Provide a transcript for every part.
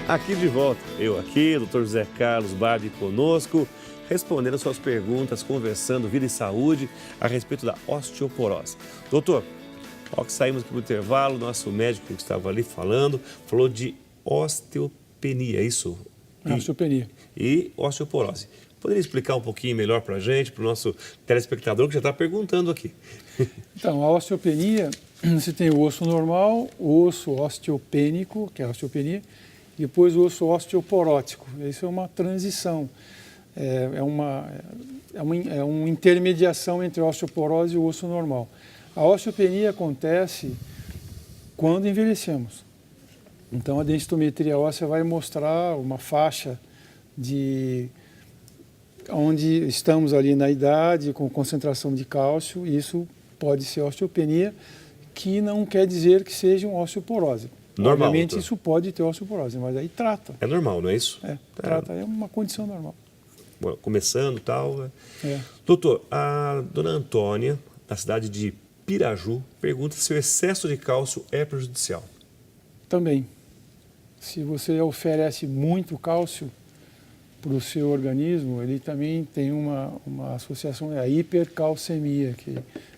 Aqui de volta, eu aqui, Dr. José Carlos Barbi conosco, respondendo as suas perguntas, conversando vida e saúde a respeito da osteoporose. Doutor, ao que saímos aqui do intervalo, nosso médico que estava ali falou de osteopenia, isso? Osteopenia. E osteoporose. Poderia explicar um pouquinho melhor para a gente, para o nosso telespectador que já está perguntando aqui? Então, a osteopenia, você tem o osso normal, o osso osteopênico, que é a osteopenia, e depois o osso osteoporótico. Isso é uma transição, é uma intermediação entre a osteoporose e o osso normal. A osteopenia acontece quando envelhecemos. Então, a densitometria óssea vai mostrar uma faixa de onde estamos ali na idade, com concentração de cálcio, e isso pode ser osteopenia, que não quer dizer que seja uma osteoporose. Normal, obviamente, doutor. isso pode ter osteoporose, mas aí trata. É normal, não é isso? Trata, é uma condição normal. Bom, começando e tal. É. Doutor, a dona Antônia, da cidade de Piraju, pergunta se o excesso de cálcio é prejudicial. Também. Se você oferece muito cálcio para o seu organismo, ele também tem uma associação, a hipercalcemia,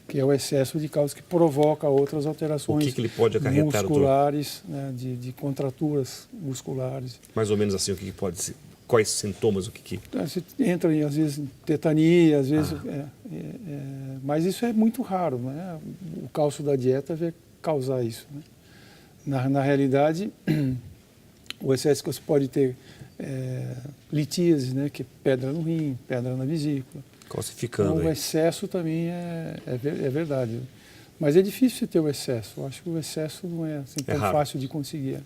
que é o excesso de cálcio que provoca outras alterações que ele pode acarretar, musculares, né, de contraturas musculares. Mais ou menos assim, o que pode ser? Quais sintomas, o que... Você entra, às vezes, em tetania, às vezes... mas isso é muito raro, né? O cálcio da dieta vai causar isso, né? Na realidade, o excesso que você pode ter litíase, né? Que é pedra no rim, pedra na vesícula. Calcificando. Então, o excesso também é verdade. Mas é difícil você ter o excesso. Eu acho que o excesso não é assim, tão fácil de conseguir.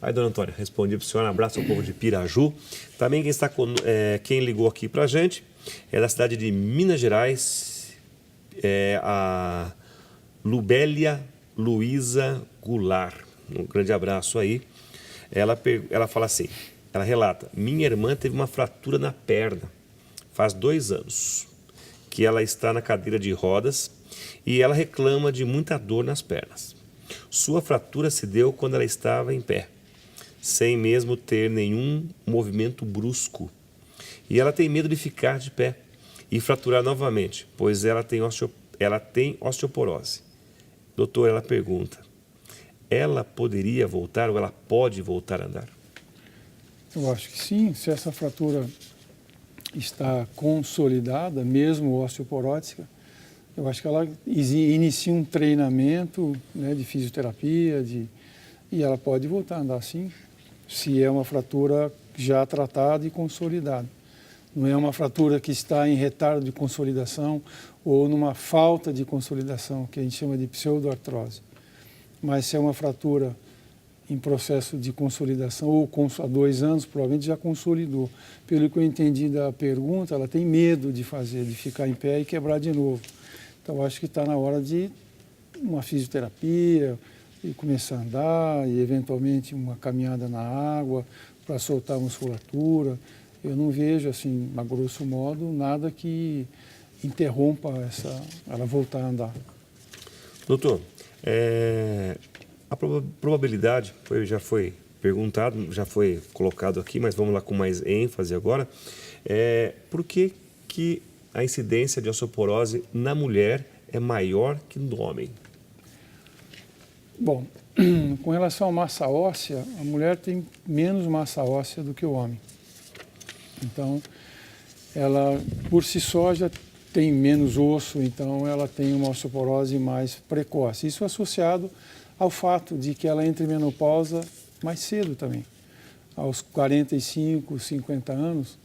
Aí, dona Antônia, respondi para o senhor. Um abraço ao povo de Piraju. Também quem ligou aqui para a gente é da cidade de Minas Gerais, a Lubélia Luísa Goulart. Um grande abraço aí. Ela fala assim, ela relata, minha irmã teve uma fratura na perna faz 2 anos, que ela está na cadeira de rodas e ela reclama de muita dor nas pernas. Sua fratura se deu quando ela estava em pé, sem mesmo ter nenhum movimento brusco. E ela tem medo de ficar de pé e fraturar novamente, pois ela tem osteoporose. Doutor, ela pergunta, ela poderia voltar ou ela pode voltar a andar? Eu acho que sim, se essa fratura está consolidada, mesmo osteoporótica, eu acho que ela inicia um treinamento, né, de fisioterapia, e ela pode voltar a andar sim, se é uma fratura já tratada e consolidada. Não é uma fratura que está em retardo de consolidação ou numa falta de consolidação, que a gente chama de pseudoartrose. Mas se é uma fratura em processo de consolidação, ou há 2 anos, provavelmente já consolidou. Pelo que eu entendi da pergunta, ela tem medo de ficar em pé e quebrar de novo. Então, acho que está na hora de uma fisioterapia, e começar a andar, e eventualmente uma caminhada na água, para soltar a musculatura. Eu não vejo, assim, a grosso modo, nada que interrompa ela voltar a andar. Doutor, a probabilidade já foi perguntado, já foi colocado aqui, mas vamos lá com mais ênfase agora. Por que a incidência de osteoporose na mulher é maior que no homem? Bom, com relação à massa óssea, a mulher tem menos massa óssea do que o homem. Então, ela por si só já tem menos osso, então ela tem uma osteoporose mais precoce. Isso é associado ao fato de que ela entra em menopausa mais cedo também, aos 45, 50 anos,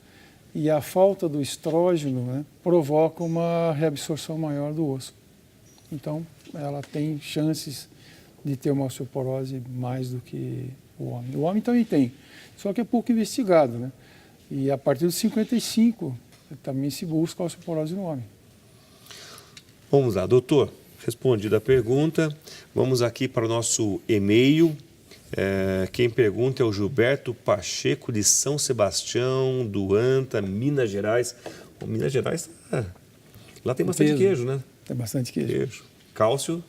e a falta do estrógeno, né, provoca uma reabsorção maior do osso. Então, ela tem chances de ter uma osteoporose mais do que o homem. O homem também tem, só que é pouco investigado, né? E a partir dos 55 também se busca a osteoporose no homem. Vamos lá, doutor. Respondida a pergunta, vamos aqui para o nosso e-mail. Quem pergunta é o Gilberto Pacheco, de São Sebastião, do Anta, Minas Gerais. Minas Gerais, lá tem bastante queijo, né? Tem bastante queijo. Cálcio,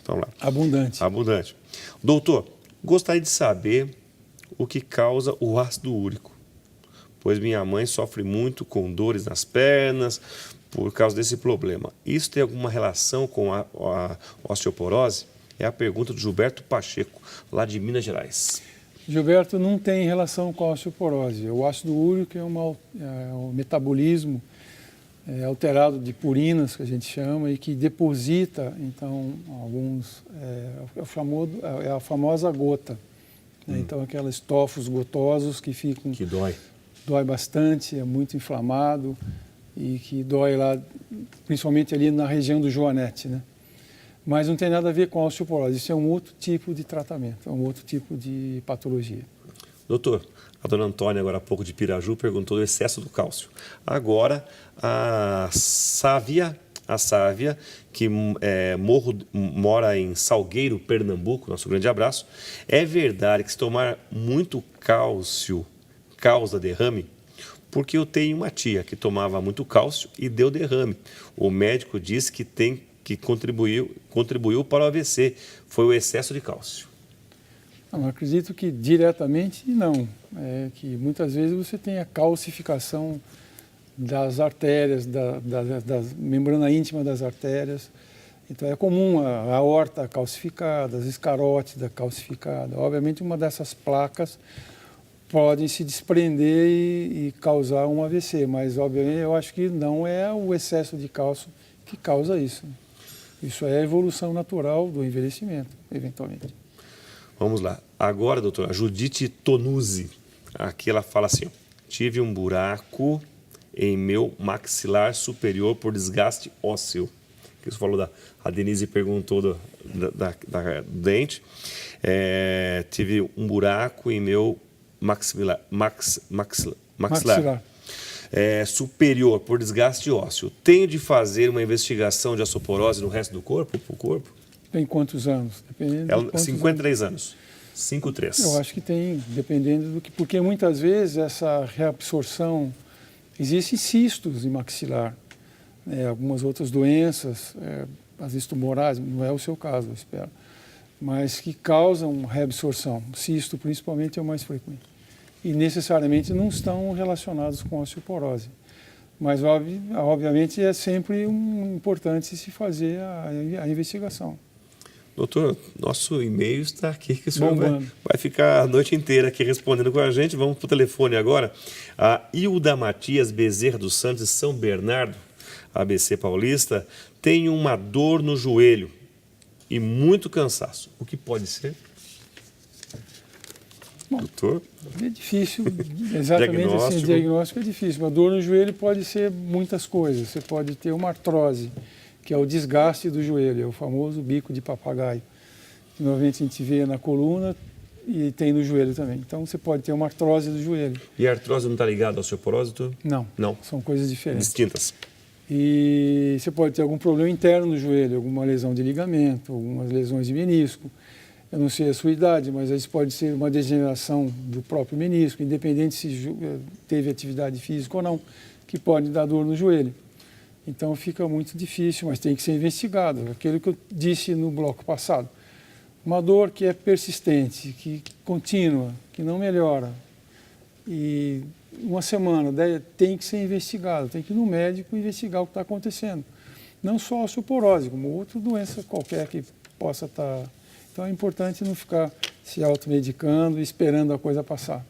então lá. Abundante. Abundante. Doutor, gostaria de saber o que causa o ácido úrico, pois minha mãe sofre muito com dores nas pernas por causa desse problema. Isso tem alguma relação com a osteoporose? É a pergunta do Gilberto Pacheco, lá de Minas Gerais. Gilberto, não tem relação com a osteoporose. O ácido úrico é um metabolismo alterado de purinas, que a gente chama, e que deposita, então, é a famosa gota. Né? Então, aqueles estofos gotosos que ficam... Que dói. Dói bastante, é muito inflamado e que dói lá, principalmente ali na região do joanete, né? Mas não tem nada a ver com a osteoporose, isso é um outro tipo de tratamento, é um outro tipo de patologia. Doutor, a dona Antônia, agora há pouco de Piraju, perguntou do excesso do cálcio. Agora, a Sávia, que mora em Salgueiro, Pernambuco, nosso grande abraço, é verdade que se tomar muito cálcio causa derrame? Porque eu tenho uma tia que tomava muito cálcio e deu derrame. O médico disse que contribuiu para o AVC. Foi o excesso de cálcio. Não, acredito que diretamente não. É que muitas vezes você tem a calcificação das artérias, da membrana íntima das artérias. Então é comum a aorta calcificada, as escarótidas calcificadas. Obviamente uma dessas placas podem se desprender e causar um AVC, mas obviamente eu acho que não é o excesso de cálcio que causa isso. Isso é a evolução natural do envelhecimento, eventualmente. Vamos lá. Agora, doutora, a Judite Tonuzzi, aqui ela fala assim, ó, tive um buraco em meu maxilar superior por desgaste ósseo. Que você falou a Denise perguntou do dente. Tive um buraco em meu maxilar superior por desgaste ósseo. Tenho de fazer uma investigação de osteoporose no resto do corpo, pro corpo? Tem quantos anos? Dependendo Ela, 53 anos. 53. Eu acho que tem, dependendo do que... Porque muitas vezes essa reabsorção... Existem cistos em maxilar, algumas outras doenças, às vezes tumorais, não é o seu caso, eu espero, mas que causam reabsorção. Cisto, principalmente, é o mais frequente. E necessariamente não estão relacionados com a osteoporose. Mas, obviamente, é sempre importante se fazer a investigação. Doutor, nosso e-mail está aqui, que o senhor Bombando. vai ficar a noite inteira aqui respondendo com a gente. Vamos para o telefone agora. A Hilda Matias Bezerra dos Santos, de São Bernardo, ABC Paulista, tem uma dor no joelho e muito cansaço. O que pode ser? Bom, doutor? É difícil, exatamente assim, o diagnóstico é difícil. Uma dor no joelho pode ser muitas coisas. Você pode ter uma artrose, que é o desgaste do joelho, é o famoso bico de papagaio, que normalmente a gente vê na coluna e tem no joelho também. Então você pode ter uma artrose do joelho. E a artrose não está ligada à osteoporose, doutor? Não, não, são coisas diferentes. Distintas. E você pode ter algum problema interno no joelho, alguma lesão de ligamento, algumas lesões de menisco. Eu não sei a sua idade, mas isso pode ser uma degeneração do próprio menisco, independente se teve atividade física ou não, que pode dar dor no joelho. Então fica muito difícil, mas tem que ser investigado. Aquilo que eu disse no bloco passado. Uma dor que é persistente, que contínua, que não melhora. E uma semana tem que ser investigado, tem que ir no médico investigar o que está acontecendo. Não só a osteoporose, como outra doença qualquer que possa estar... Então é importante não ficar se automedicando e esperando a coisa passar.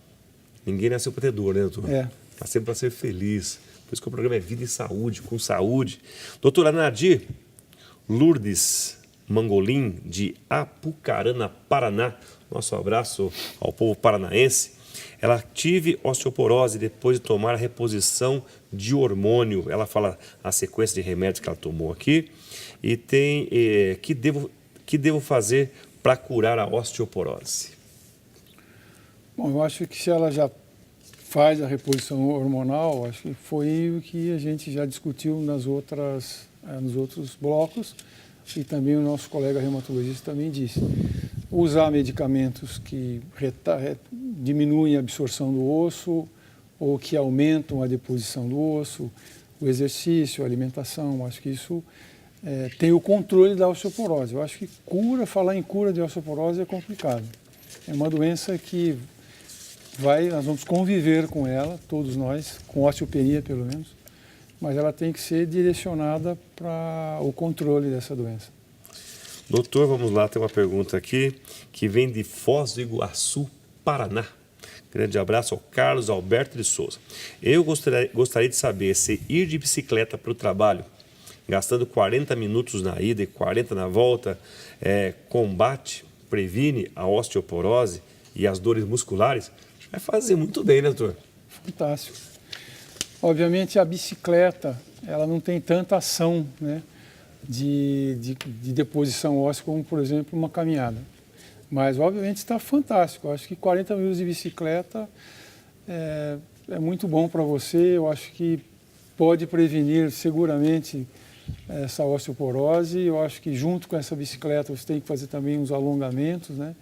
Ninguém nasceu para ter dor, né, doutor? É. Nasceu para ser feliz. Por isso que o programa é Vida e Saúde, com saúde. Doutora Nadir Lourdes Mangolim, de Apucarana, Paraná. Nosso abraço ao povo paranaense. Ela tive osteoporose depois de tomar a reposição de hormônio. Ela fala a sequência de remédios que ela tomou aqui. E tem que devo fazer para curar a osteoporose? Bom, eu acho que se ela já faz a reposição hormonal, acho que foi o que a gente já discutiu nos outros blocos e também o nosso colega reumatologista também disse. Usar medicamentos que diminuem a absorção do osso ou que aumentam a deposição do osso, o exercício, a alimentação, acho que isso tem o controle da osteoporose. Eu acho que falar em cura de osteoporose é complicado. É uma doença que nós vamos conviver com ela, todos nós, com osteopenia pelo menos, mas ela tem que ser direcionada para o controle dessa doença. Doutor, vamos lá, tem uma pergunta aqui que vem de Foz do Iguaçu, Paraná. Grande abraço ao Carlos Alberto de Souza. Eu gostaria de saber se ir de bicicleta para o trabalho, gastando 40 minutos na ida e 40 na volta, previne a osteoporose e as dores musculares? Vai fazer muito bem, né, doutor? Fantástico. Obviamente a bicicleta, ela não tem tanta ação, né, de deposição óssea como, por exemplo, uma caminhada. Mas, obviamente, está fantástico. Eu acho que 40 minutos de bicicleta é muito bom para você. Eu acho que pode prevenir seguramente essa osteoporose. Eu acho que junto com essa bicicleta você tem que fazer também uns alongamentos, né?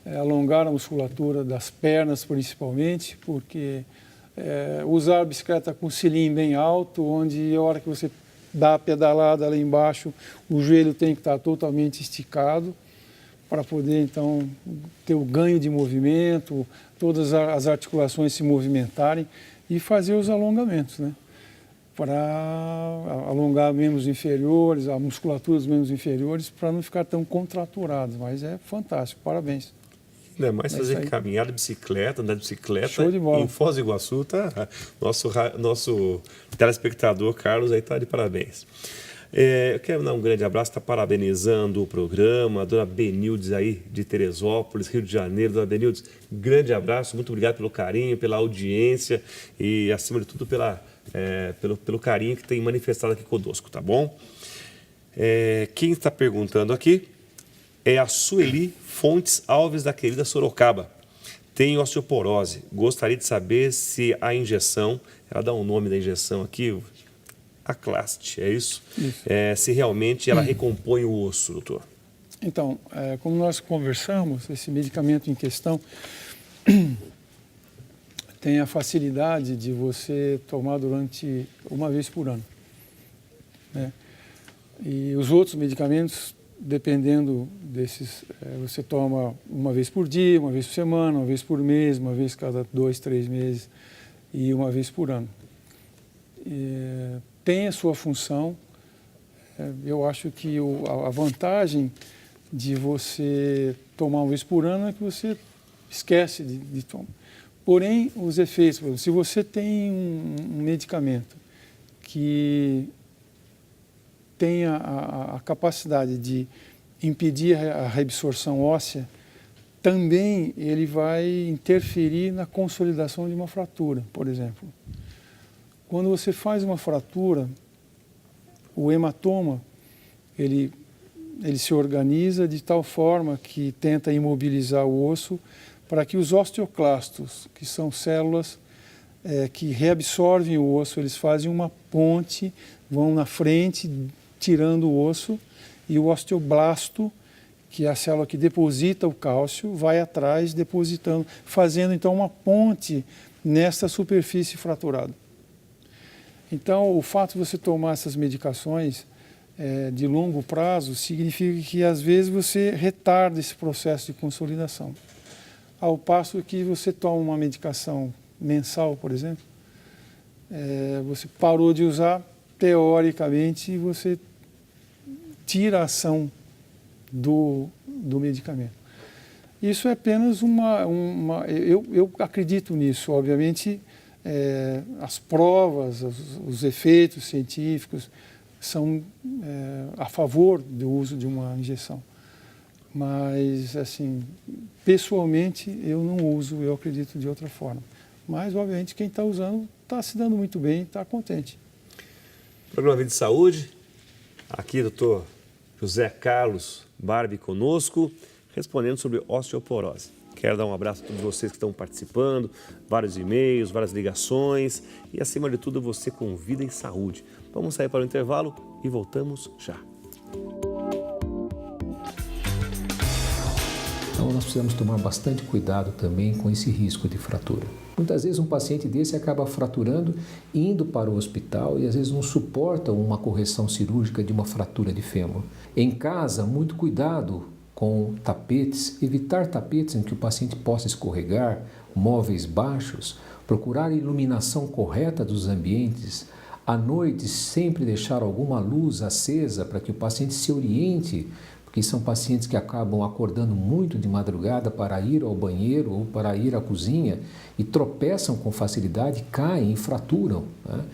Alongar a musculatura das pernas principalmente, porque usar a bicicleta com o cilindro bem alto, onde a hora que você dá a pedalada lá embaixo, o joelho tem que estar totalmente esticado para poder, então, ter o ganho de movimento, todas as articulações se movimentarem e fazer os alongamentos, né? Para alongar membros inferiores, a musculatura dos membros inferiores, para não ficar tão contraturados. Mas é fantástico, parabéns. Ainda mais fazer caminhada, bicicleta, andar de bicicleta. Show de bola. Em Foz do Iguaçu, tá? Nosso telespectador Carlos aí tá de parabéns. Eu quero dar um grande abraço, está parabenizando o programa, a dona Benildes aí de Teresópolis, Rio de Janeiro. Dona Benildes, grande abraço, muito obrigado pelo carinho, pela audiência e, acima de tudo, pelo carinho que tem manifestado aqui conosco, tá bom? Quem está perguntando aqui é a Sueli Fontes Alves, da querida Sorocaba. Tem osteoporose. Gostaria de saber se a injeção, ela dá um nome da injeção aqui, Aclast, é isso? Isso. Se realmente ela recompõe o osso, doutor. Então, como nós conversamos, esse medicamento em questão tem a facilidade de você tomar durante uma vez por ano, né? E os outros medicamentos, dependendo desses, você toma uma vez por dia, uma vez por semana, uma vez por mês, uma vez cada 2, 3 meses e uma vez por ano. Tem a sua função. Eu acho que a vantagem de você tomar uma vez por ano é que você esquece de tomar. Porém, os efeitos, por exemplo, se você tem um medicamento que tem a capacidade de impedir a reabsorção óssea, também ele vai interferir na consolidação de uma fratura, por exemplo. Quando você faz uma fratura, o hematoma, ele se organiza de tal forma que tenta imobilizar o osso para que os osteoclastos, que são células que reabsorvem o osso, eles fazem uma ponte, vão na frente, tirando o osso, e o osteoblasto, que é a célula que deposita o cálcio, vai atrás depositando, fazendo então uma ponte nessa superfície fraturada. Então, o fato de você tomar essas medicações de longo prazo significa que, às vezes, você retarda esse processo de consolidação. Ao passo que você toma uma medicação mensal, por exemplo, você parou de usar, teoricamente, você tira a ação do medicamento. Isso é apenas eu acredito nisso, obviamente. As provas, os efeitos científicos são a favor do uso de uma injeção. Mas, assim, pessoalmente, eu não uso, eu acredito de outra forma. Mas, obviamente, quem está usando está se dando muito bem, está contente. Programa Vida e Saúde, aqui, doutor José Carlos Barbi conosco, respondendo sobre osteoporose. Quero dar um abraço a todos vocês que estão participando, vários e-mails, várias ligações e, acima de tudo, você com vida e saúde. Vamos sair para o intervalo e voltamos já. Então, nós precisamos tomar bastante cuidado também com esse risco de fratura. Muitas vezes um paciente desse acaba fraturando, indo para o hospital e às vezes não suporta uma correção cirúrgica de uma fratura de fêmur. Em casa, muito cuidado com tapetes, evitar tapetes em que o paciente possa escorregar, móveis baixos, procurar a iluminação correta dos ambientes, à noite sempre deixar alguma luz acesa para que o paciente se oriente, porque são pacientes que acabam acordando muito de madrugada para ir ao banheiro ou para ir à cozinha e tropeçam com facilidade, caem e fraturam, né?